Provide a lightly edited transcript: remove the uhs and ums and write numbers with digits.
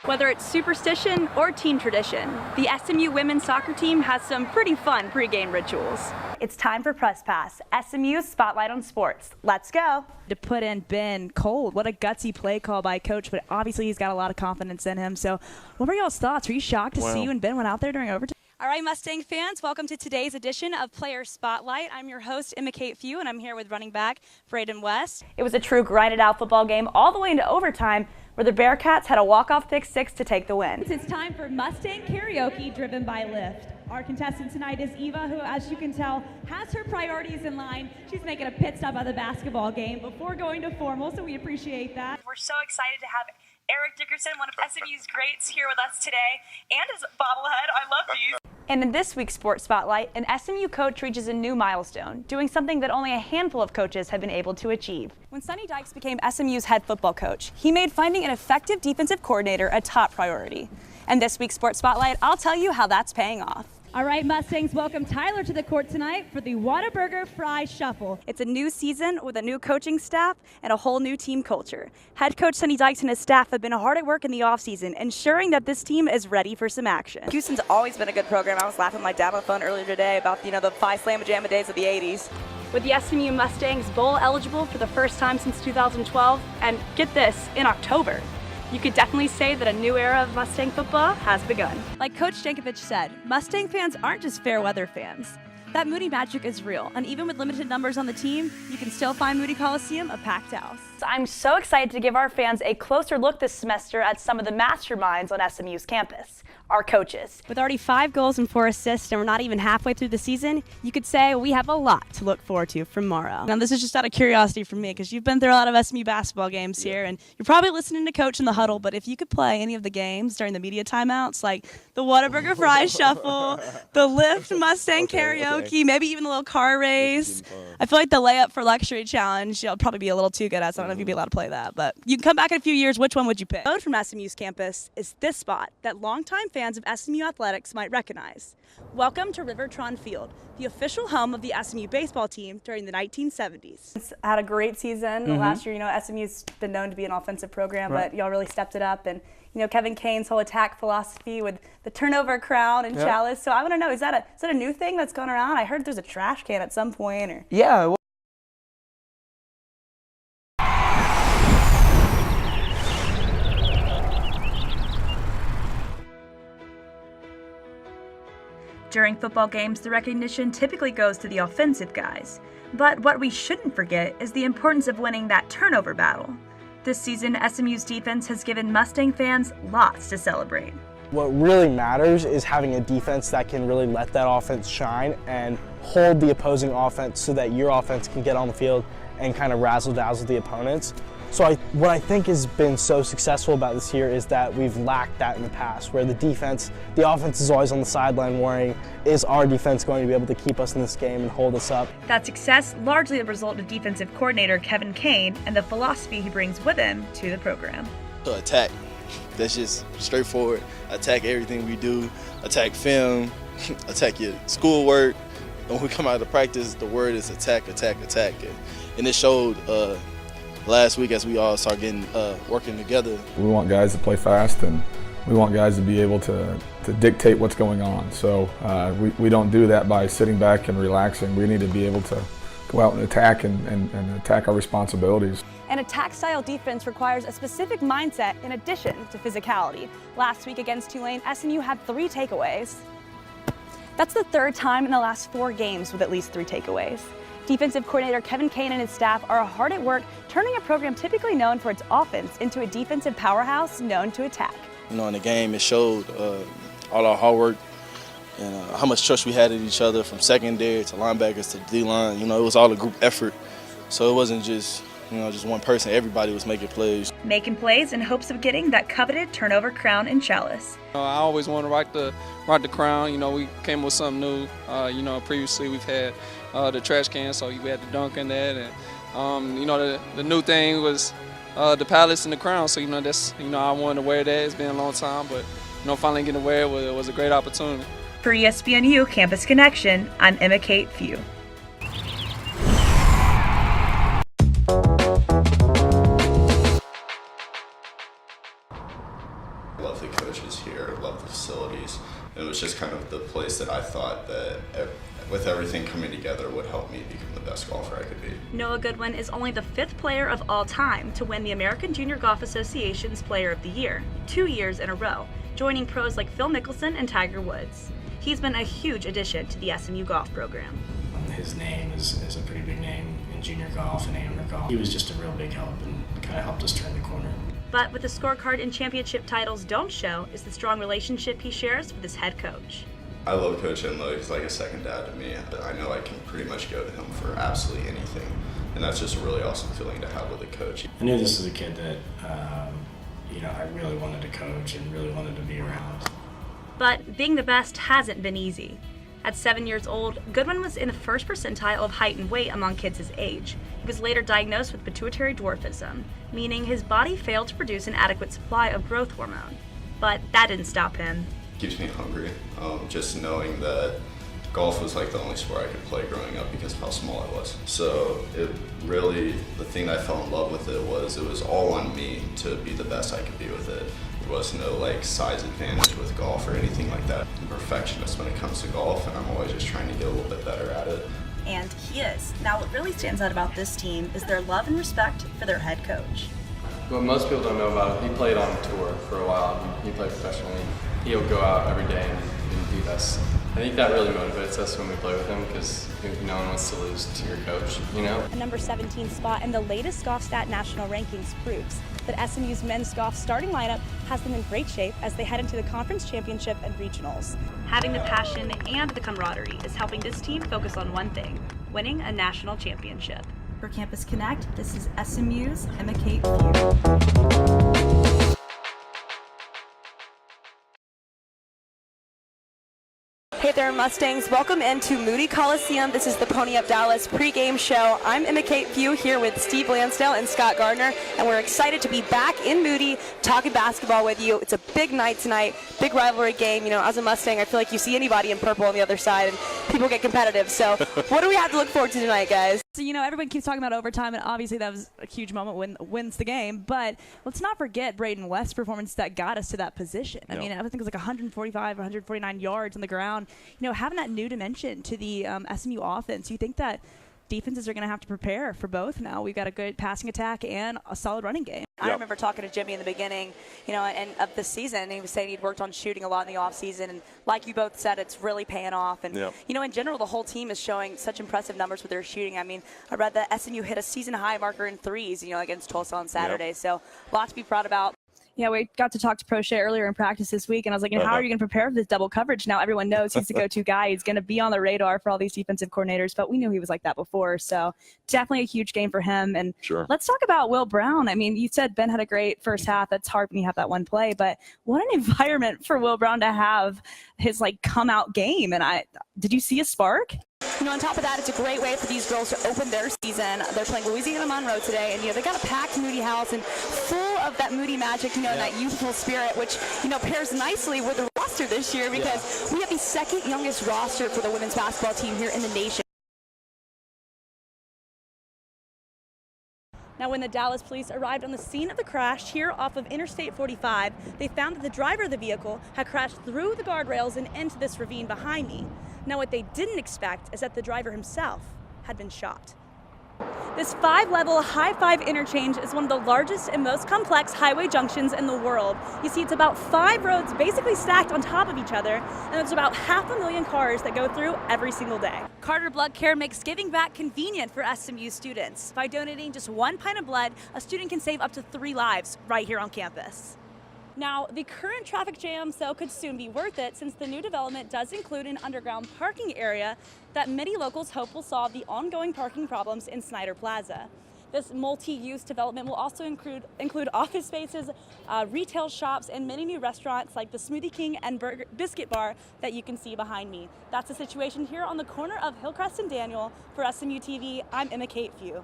Whether it's superstition or team tradition, the SMU women's soccer team has some pretty fun pregame rituals. It's time for Press Pass, SMU's Spotlight on Sports. Let's go. To put in Ben Cold, what a gutsy play call by Coach, but obviously he's got a lot of confidence in him. So what were y'all's thoughts? Were you shocked to see you and Ben went out there during overtime? All right, Mustang fans, welcome to today's edition of Player Spotlight. I'm your host, EmmaKate, and I'm here with running back Braden West. It was a true grinded-out football game all the way into overtime, where the Bearcats had a walk-off pick six to take the win. It's time for Mustang Karaoke driven by Lyft. Our contestant tonight is Eva, who, as you can tell, has her priorities in line. She's making a pit stop at the basketball game before going to formal, so we appreciate that. We're so excited to have Eric Dickerson, one of SMU's greats, here with us today, and his bobblehead. I love these. And in this week's Sports Spotlight, an SMU coach reaches a new milestone, doing something that only a handful of coaches have been able to achieve. When Sonny Dykes became SMU's head football coach, he made finding an effective defensive coordinator a top priority. And this week's Sports Spotlight, I'll tell you how that's paying off. All right, Mustangs, welcome Tyler to the court tonight for the Whataburger Fry Shuffle. It's a new season with a new coaching staff and a whole new team culture. Head coach Sonny Dykes and his staff have been hard at work in the offseason, ensuring that this team is ready for some action. Houston's always been a good program. I was laughing with my dad on the phone earlier today about, the Phi Slamma Jamma days of the 80s. With the SMU Mustangs bowl eligible for the first time since 2012, and get this, in October. You could definitely say that a new era of Mustang football has begun. Like Coach Jankovic said, Mustang fans aren't just fair weather fans. That Moody magic is real, and even with limited numbers on the team, you can still find Moody Coliseum a packed house. I'm so excited to give our fans a closer look this semester at some of the masterminds on SMU's campus, our coaches. With already 5 goals and 4 assists, and we're not even halfway through the season, you could say we have a lot to look forward to from tomorrow. Now, this is just out of curiosity from me, because you've been through a lot of SMU basketball games here, and you're probably listening to Coach in the huddle, but if you could play any of the games during the media timeouts, like the Whataburger Fry Shuffle, the Lyft Mustang Karaoke, maybe even a little car race. I feel like the layup for luxury challenge, you'll probably be a little too good at, so I don't know if you'd be allowed to play that, but you can come back in a few years. Which one would you pick? Road from SMU's campus is this spot that longtime fans of SMU athletics might recognize. Welcome to Rivertron Field, the official home of the SMU baseball team during the 1970s. It's had a great season. Last year, SMU's been known to be an offensive program, but y'all really stepped it up. And Kevin Kane's whole attack philosophy with the turnover crown and chalice. So I want to know, is that a new thing that's going around? I heard there's a trash can at some point. Or yeah. Well, during football games, the recognition typically goes to the offensive guys. But what we shouldn't forget is the importance of winning that turnover battle. This season, SMU's defense has given Mustang fans lots to celebrate. what really matters is having a defense that can really let that offense shine and hold the opposing offense so that your offense can get on the field and kind of razzle-dazzle the opponents. So what I think has been so successful about this year is that we've lacked that in the past, where the offense is always on the sideline worrying, is our defense going to be able to keep us in this game and hold us up? That success largely the result of defensive coordinator Kevin Kane and the philosophy he brings with him to the program. Attack. That's just straightforward. Attack everything we do. Attack film. Attack your schoolwork. When we come out of practice, the word is attack, attack, attack. And it showed last week as we all start getting working together. We want guys to play fast, and we want guys to be able to dictate what's going on. So we don't do that by sitting back and relaxing. We need to be able to go out and attack and attack our responsibilities. An attack-style defense requires a specific mindset in addition to physicality. Last week against Tulane, SMU had 3 takeaways. That's the 3rd time in the last 4 games with at least 3 takeaways. Defensive coordinator Kevin Kane and his staff are hard at work turning a program typically known for its offense into a defensive powerhouse known to attack. You know, in the game, it showed all our hard work and how much trust we had in each other, from secondary to linebackers to D-line. You know, it was all a group effort, so it wasn't just one person. Everybody was making plays. Making plays in hopes of getting that coveted turnover crown and chalice. I always want to rock the crown. You know, we came with something new. Previously we've had the trash can, so we had to dunk in that. And the new thing was the palace and the crown. So that's I wanted to wear that. It's been a long time, but finally getting to wear it was a great opportunity. For ESPNU Campus Connection, I'm EmmaKate Few. just kind of the place that I thought that with everything coming together would help me become the best golfer I could be. Noah Goodwin is only the 5th player of all time to win the American Junior Golf Association's Player of the Year, 2 years in a row, joining pros like Phil Mickelson and Tiger Woods. He's been a huge addition to the SMU golf program. His name is a pretty big name in junior golf and amateur golf. He was just a real big help and kind of helped us turn the corner. But what the scorecard and championship titles don't show is the strong relationship he shares with his head coach. I love Coach Enlow. He's like a second dad to me. I know I can pretty much go to him for absolutely anything, and that's just a really awesome feeling to have with a coach. I knew this was a kid that I really wanted to coach and really wanted to be around. But being the best hasn't been easy. At 7 years old, Goodwin was in the first percentile of height and weight among kids his age. He was later diagnosed with pituitary dwarfism, meaning his body failed to produce an adequate supply of growth hormone. But that didn't stop him. It keeps me hungry, just knowing that golf was like the only sport I could play growing up because of how small I was. So it really, the thing I fell in love with it was all on me to be the best I could be with it. There was no like size advantage with golf or anything like that. I'm a perfectionist when it comes to golf, and I'm always just trying to get a little bit better at it. And he is. Now what really stands out about this team is their love and respect for their head coach. What most people don't know about him, he played on tour for a while. He played professionally. He'll go out every day and beat us. I think that really motivates us when we play with him because no one wants to lose to your coach, A number 17 spot in the latest GolfStat national rankings proves that SMU's men's golf starting lineup has them in great shape as they head into the conference championship and regionals. Having the passion and the camaraderie is helping this team focus on one thing, winning a national championship. For Campus Connect, this is SMU's EmmaKate View. Hey there, Mustangs. Welcome into Moody Coliseum. This is the Pony Up Dallas pregame show. I'm EmmaKate View here with Steve Lansdale and Scott Gardner, and we're excited to be back in Moody talking basketball with you. It's a big night tonight, big rivalry game. As a Mustang, I feel like you see anybody in purple on the other side, and people get competitive. So what do we have to look forward to tonight, guys? So, everyone keeps talking about overtime, and obviously that was a huge moment when wins the game. But let's not forget Braden West's performance that got us to that position. I mean, I think it was like 145 or 149 yards on the ground. Having that new dimension to the SMU offense, you think that defenses are going to have to prepare for both now. We've got a good passing attack and a solid running game. I remember talking to Jimmy in the beginning, and of the season, he was saying he'd worked on shooting a lot in the offseason, and like you both said, it's really paying off. And, in general, the whole team is showing such impressive numbers with their shooting. I mean, I read that SMU hit a season-high marker in threes, against Tulsa on Saturday. So a lot to be proud about. Yeah, we got to talk to Prochet earlier in practice this week, and I was like, how are you going to prepare for this double coverage? Now everyone knows he's the go-to guy. He's going to be on the radar for all these defensive coordinators, but we knew he was like that before, so definitely a huge game for him. And let's talk about Will Brown. I mean, you said Ben had a great first half. That's hard when you have that one play, but what an environment for Will Brown to have his, come-out game. And did you see a spark? On top of that, it's a great way for these girls to open their season. They're playing Louisiana Monroe today, and they got a packed Moody house and full of that Moody magic, and that youthful spirit, which pairs nicely with the roster this year because we have the second youngest roster for the women's basketball team here in the nation. Now, when the Dallas police arrived on the scene of the crash here off of Interstate 45, they found that the driver of the vehicle had crashed through the guardrails and into this ravine behind me. Now, what they didn't expect is that the driver himself had been shot. This 5-level high-five interchange is one of the largest and most complex highway junctions in the world. You see, it's about 5 roads basically stacked on top of each other, and there's about 500,000 cars that go through every single day. Carter Blood Care makes giving back convenient for SMU students. By donating just 1 pint of blood, a student can save up to 3 lives right here on campus. Now, the current traffic jams, though, could soon be worth it since the new development does include an underground parking area that many locals hope will solve the ongoing parking problems in Snyder Plaza. This multi-use development will also include office spaces, retail shops, and many new restaurants like the Smoothie King and Biscuit Bar that you can see behind me. That's the situation here on the corner of Hillcrest and Daniel. For SMU TV, I'm EmmaKate View.